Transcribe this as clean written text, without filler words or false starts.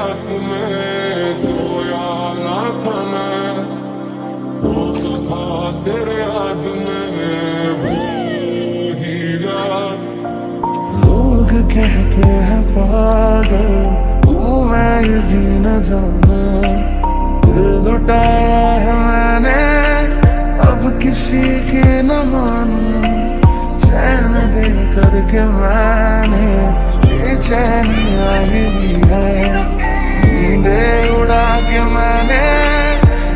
रात में सोया ना था मैं, रोता था तेरे याद में वो हीरा। लोग कहते हैं पागल तू, मैं ये भी न जाना, दिल लुटाया है मैंने अब किसी की न मानूं। चैन दे करके मैंने बेचैनी आई है, नींदें उड़ा के मैंने